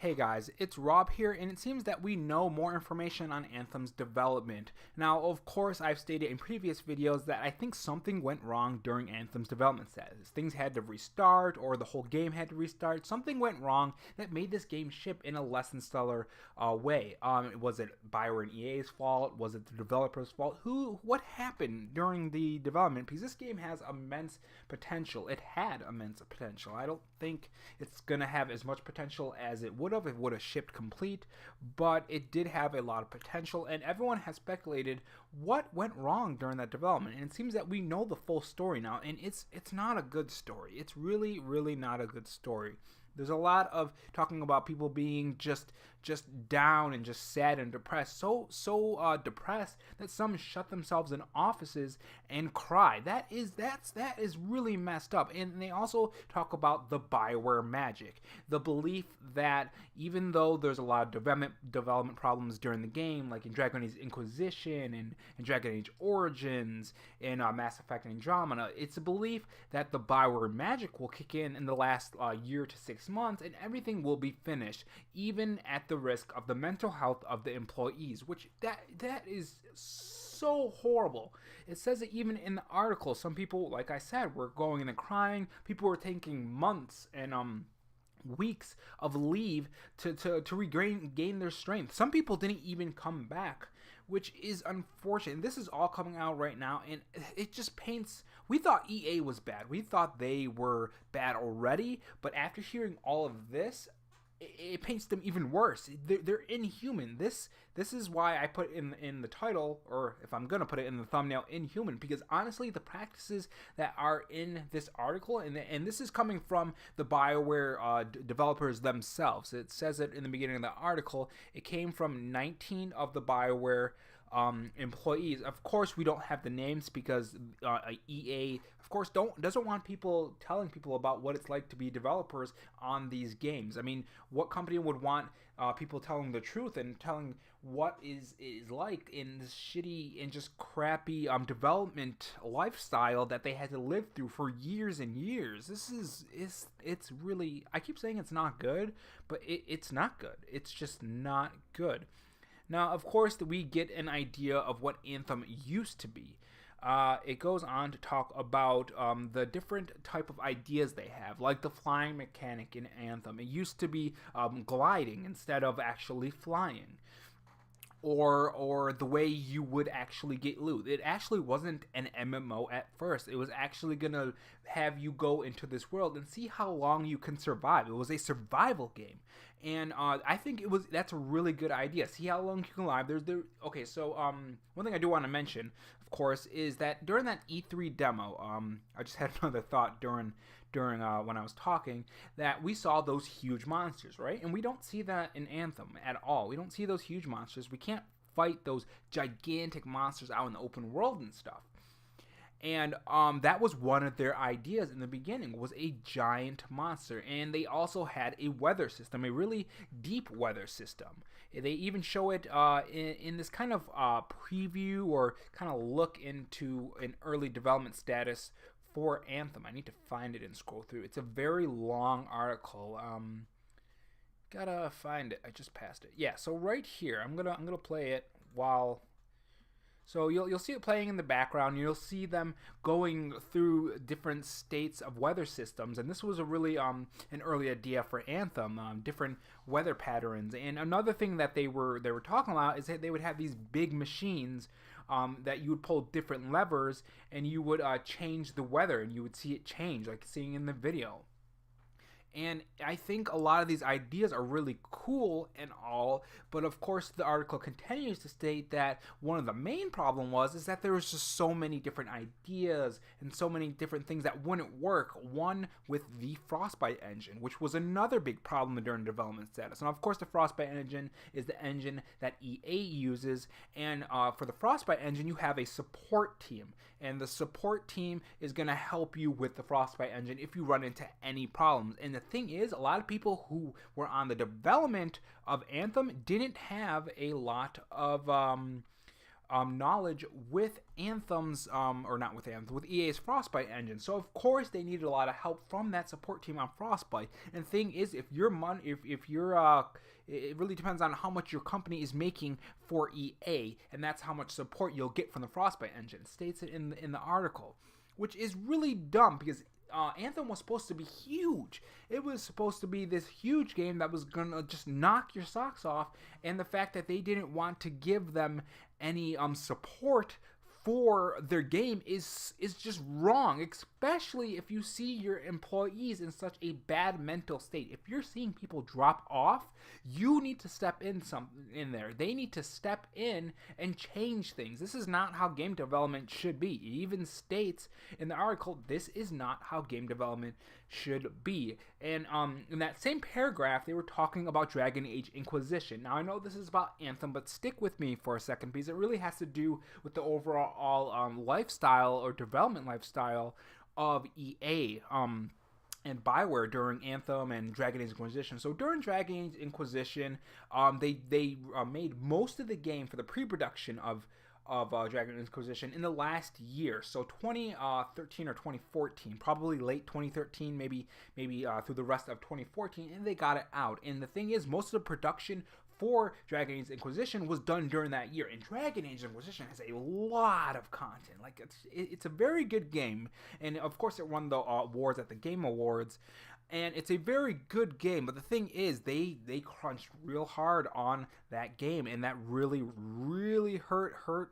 Hey guys, it's Rob here, and it seems that we know more information on Anthem's development. Now, of course, I've stated in previous videos that I think something went wrong during Anthem's development status. Things had to restart, or the whole game had to restart. Something went wrong that made this game ship in a less than stellar way. Was it bioware and EA's fault? Was it the developer's fault? What happened during the development? Because this game has immense potential. It had immense potential. I don't think it's going to have as much potential as it would have. It would have shipped complete, but it did have a lot of potential, and everyone has speculated what went wrong during that development. And it seems that we know the full story now, and it's not a good story. It's really not a good story. There's a lot of talking about people being just down and just sad and depressed, so depressed that some shut themselves in offices and cry. That is really messed up. And they also talk about the bioware magic, the belief that even though there's a lot of development problems during the game, like in Dragon Age Inquisition and Dragon Age Origins and Mass Effect and Andromeda, it's a belief that the bioware magic will kick in the last year to 6 months, and everything will be finished, even at the risk of the mental health of the employees, which that is so horrible. It says it even in the article. Some people, like I said, were going in and crying. People were taking months and weeks of leave to regain their strength. Some people didn't even come back, which is unfortunate. This is all coming out right now, and it just paints. We thought EA was bad. We thought they were bad already, but after hearing all of this, it paints them even worse. They're inhuman. This is why I put in the title, or if I'm gonna put it in the thumbnail, inhuman, because honestly the practices that are in this article, and this is coming from the BioWare developers themselves. It says it in the beginning of the article. It came from 19 of the BioWare employees. Of course, we don't have the names because EA, of course, doesn't want people telling people about what it's like to be developers on these games. I mean, what company would want people telling the truth and telling what is like in this shitty and just crappy development lifestyle that they had to live through for years and years? It's really, I keep saying it's not good, but it's not good. It's just not good. Now, of course, we get an idea of what Anthem used to be. It goes on to talk about the different type of ideas they have, like the flying mechanic in Anthem. It used to be gliding instead of actually flying. Or the way you would actually get loot. It actually wasn't an MMO at first. It was actually going to have you go into this world and see how long you can survive. It was a survival game. And I think that's a really good idea. See how long you can live. Okay, so one thing I do want to mention, of course, is that during that E3 demo, I just had another thought during when I was talking, that we saw those huge monsters, right? And we don't see that in Anthem at all. We don't see those huge monsters. We can't fight those gigantic monsters out in the open world and stuff. And that was one of their ideas in the beginning, was a giant monster. And they also had a weather system, a really deep weather system. They even show it in this kind of preview or kind of look into an early development status for Anthem. I need to find it and scroll through. It's a very long article. Gotta find it. I just passed it. Yeah. So right here, I'm gonna play it while. So you'll see it playing in the background. You'll see them going through different states of weather systems, and this was a really an early idea for Anthem. Different weather patterns, and another thing that they were talking about is that they would have these big machines. That you would pull different levers and you would change the weather, and you would see it change, like seeing in the video. And I think a lot of these ideas are really cool and all, but of course the article continues to state that one of the main problem is that there was just so many different ideas and so many different things that wouldn't work. One with the Frostbite engine, which was another big problem during development status. And of course the Frostbite engine is the engine that EA uses, and for the Frostbite engine you have a support team, and the support team is going to help you with the Frostbite engine if you run into any problems. And the thing is, a lot of people who were on the development of Anthem didn't have a lot of knowledge with Anthem's, or not with Anthem, with EA's Frostbite engine. So of course they needed a lot of help from that support team on Frostbite. And the thing is, if your money, if you're it really depends on how much your company is making for EA, and that's how much support you'll get from the Frostbite engine. It states it in the article, which is really dumb because Anthem was supposed to be huge. It was supposed to be this huge game that was gonna just knock your socks off, and the fact that they didn't want to give them any support for their game is just wrong, especially if you see your employees in such a bad mental state. If you're seeing people drop off, you need to step in there. They need to step in and change things. This is not how game development should be. It even states in the article, this is not how game development should be. And in that same paragraph, they were talking about Dragon Age Inquisition. Now, I know this is about Anthem, but stick with me for a second because it really has to do with the overall lifestyle or development lifestyle of EA and bioware during Anthem and Dragon Age Inquisition. So during Dragon Age Inquisition, they made most of the game for the pre-production of Dragon Age Inquisition in the last year, so 2013 or 2014, probably late 2013, maybe through the rest of 2014, and they got it out. And the thing is, most of the production for Dragon Age Inquisition was done during that year, and Dragon Age Inquisition has a lot of content. Like it's a very good game, and of course it won the awards at the Game Awards, and it's a very good game. But the thing is, they crunched real hard on that game, and that really hurt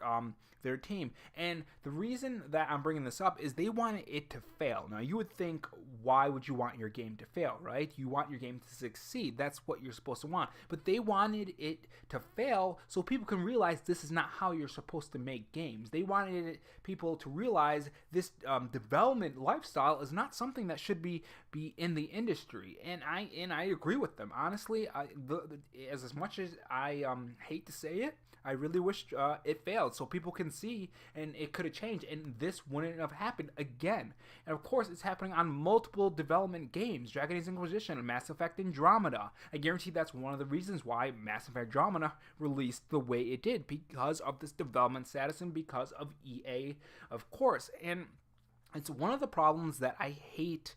their team. And the reason that I'm bringing this up is they wanted it to fail. Now, you would think, why would you want your game to fail, right? You want your game to succeed. That's what you're supposed to want. But they wanted it to fail so people can realize this is not how you're supposed to make games. They wanted people to realize this development lifestyle is not something that should be in the industry. And I agree with them. Honestly, as much as I hate to say it, I really wish it failed so people can see and it could have changed and this wouldn't have happened again. And of course, it's happening on multiple development games. Dragon Age Inquisition, Mass Effect Andromeda. I guarantee that's one of the reasons why Mass Effect Andromeda released the way it did, because of this development status and because of EA, of course. And it's one of the problems that I hate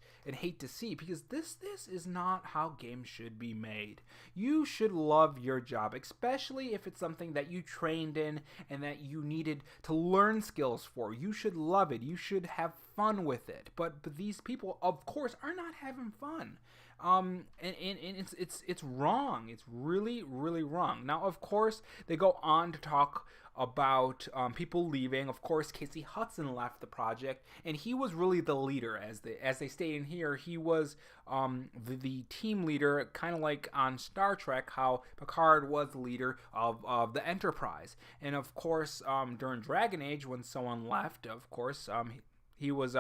to see, because this is not how games should be made. You should love your job, especially if it's something that you trained in and that you needed to learn skills for. You should love it. You should have fun with it. But these people, of course, are not having fun. And it's wrong. It's really wrong. Now, of course, they go on to talk about people leaving. Of course, Casey Hudson left the project, and he was really the leader, as they state in here. He was the team leader, kind of like on Star Trek, how Picard was the leader of the Enterprise. And of course, during Dragon Age, when someone left, of course, he was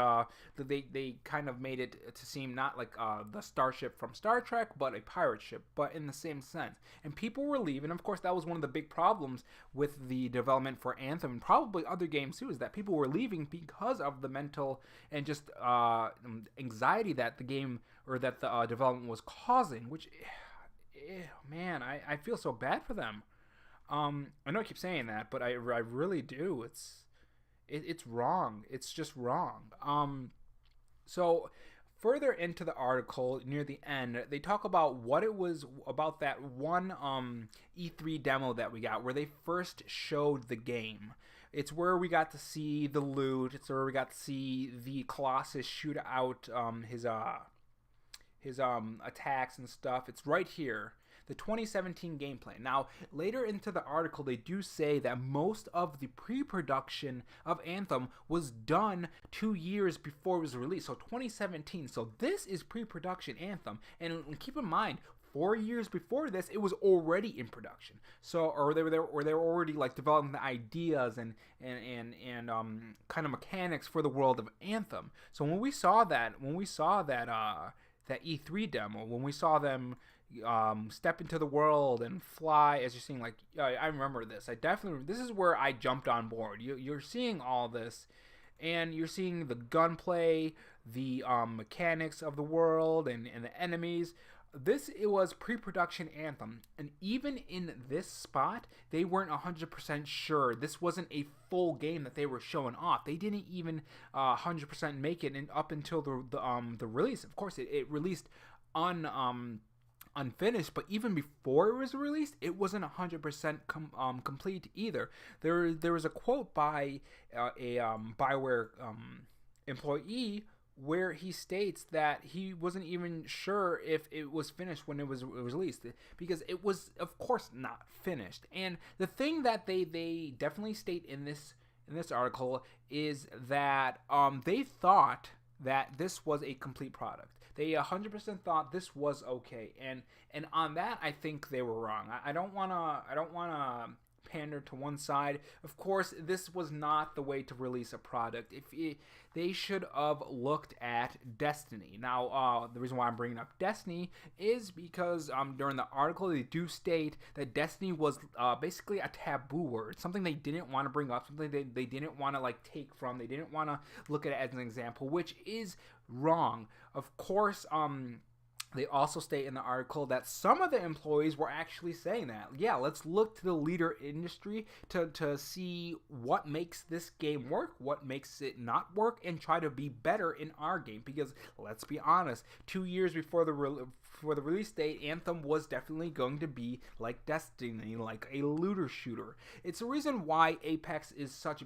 they kind of made it to seem not like the starship from Star Trek, but a pirate ship, but in the same sense. And people were leaving. Of course, that was one of the big problems with the development for Anthem and probably other games too, is that people were leaving because of the mental and just anxiety that the game or that the development was causing. Which, man, I feel so bad for them. I know I keep saying that, but I really do. It's wrong. It's just wrong. So further into the article, near the end, they talk about what it was about that one E3 demo that we got, where they first showed the game. It's where we got to see the loot. It's where we got to see the Colossus shoot out his attacks and stuff. It's right here. The 2017 gameplay. Now, later into the article, they do say that most of the pre-production of Anthem was done 2 years before it was released. So 2017. So this is pre-production Anthem. And keep in mind, 4 years before this, it was already in production. So, or they were already like developing the ideas and kind of mechanics for the world of Anthem. So when we saw that that E3 demo, when we saw them step into the world and fly, as you're seeing, like, I remember this. This is where I jumped on board. You're seeing all this, and you're seeing the gunplay, the mechanics of the world, and the enemies. it was pre-production Anthem, and even in this spot, they weren't 100% sure. This wasn't a full game that they were showing off. They didn't even 100% make it, and up until the release. Of course, it released unfinished, but even before it was released, it wasn't 100% complete either. There was a quote by a bioware employee where he states that he wasn't even sure if it was finished when it was released, because it was, of course, not finished. And the thing that they definitely state in this article is that they thought that this was a complete product. They 100% thought this was okay, and on that, I think they were wrong. I don't wanna pander to one side. Of course, this was not the way to release a product. They should have looked at Destiny. Now, the reason why I'm bringing up Destiny is because during the article, they do state that Destiny was basically a taboo word, something they didn't want to bring up, something they didn't want to like take from. They didn't want to look at it as an example, which is wrong. Of course, they also state in the article that some of the employees were actually saying that, yeah, let's look to the leader industry to see what makes this game work, what makes it not work, and try to be better in our game. Because let's be honest, 2 years before the release date, Anthem was definitely going to be like Destiny, like a looter shooter. It's the reason why Apex is such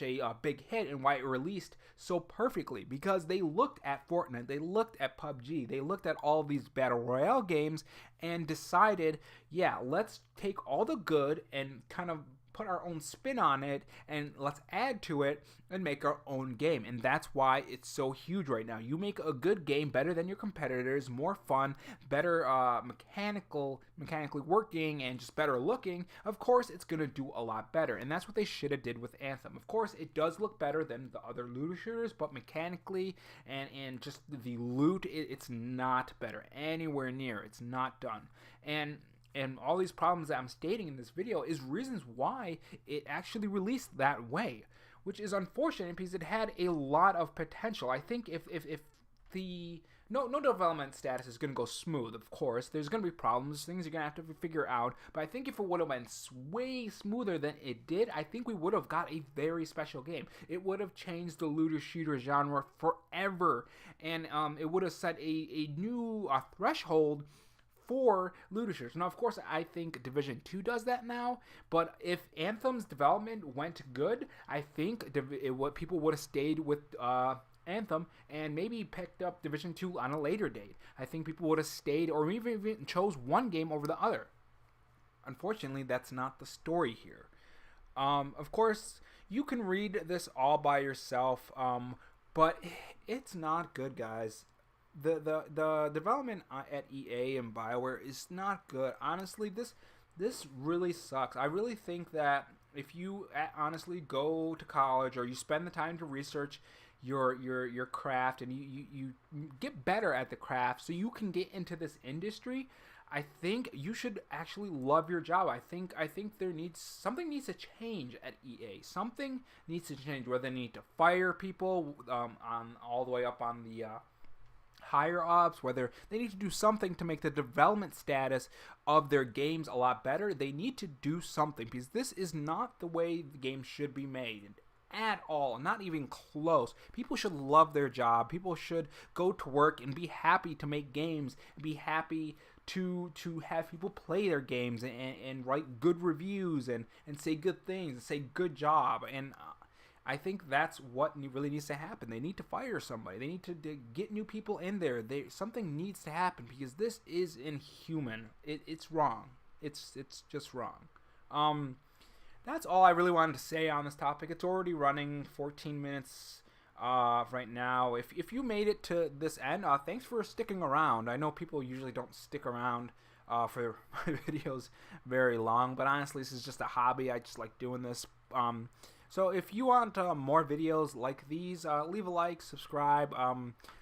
a big hit and why it released so perfectly, because they looked at Fortnite, they looked at PUBG, they looked at all these battle royale games and decided, yeah, let's take all the good and kind of put our own spin on it, and let's add to it and make our own game. And that's why it's so huge right now. You make a good game better than your competitors, more fun, better mechanically working, and just better looking, of course it's going to do a lot better. And that's what they should have did with Anthem. Of course, it does look better than the other looter shooters, but mechanically and just the loot, it's not better anywhere near. It's not done. And all these problems that I'm stating in this video is reasons why it actually released that way, which is unfortunate because it had a lot of potential. I think if the no development status is going to go smooth, of course, there's going to be problems, things you're going to have to figure out, but I think if it would have been way smoother than it did, I think we would have got a very special game. It would have changed the looter shooter genre forever, and it would have set a new threshold for looter shooters. Now, of course, I think Division 2 does that now, but if Anthem's development went good, I think what people would have stayed with Anthem and maybe picked up Division 2 on a later date. I think people would have stayed or even chose one game over the other. Unfortunately, that's not the story here. Of course, you can read this all by yourself, but it's not good, guys. The development at EA and BioWare is not good. Honestly, this really sucks. I really think that if you honestly go to college or you spend the time to research your craft and you get better at the craft so you can get into this industry, I think you should actually love your job. I think something needs to change at EA. Something needs to change, whether they need to fire people on all the way up on the higher ups, whether they need to do something to make the development status of their games a lot better. They need to do something, because this is not the way the game should be made at all, not even close. People should love their job. People should go to work and be happy to make games, and be happy to have people play their games and write good reviews and say good things and say good job. And I think that's what really needs to happen. They need to fire somebody. They need to get new people in there. Something needs to happen, because this is inhuman. It's wrong. It's just wrong. That's all I really wanted to say on this topic. It's already running 14 minutes right now. If you made it to this end, thanks for sticking around. I know people usually don't stick around for my videos very long, but honestly, this is just a hobby. I just like doing this. So if you want more videos like these, leave a like, subscribe,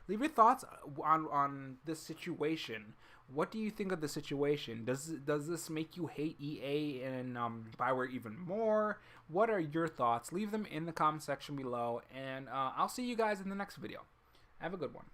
leave your thoughts on this situation. What do you think of the situation? Does this make you hate EA and BioWare even more? What are your thoughts? Leave them in the comment section below, and I'll see you guys in the next video. Have a good one.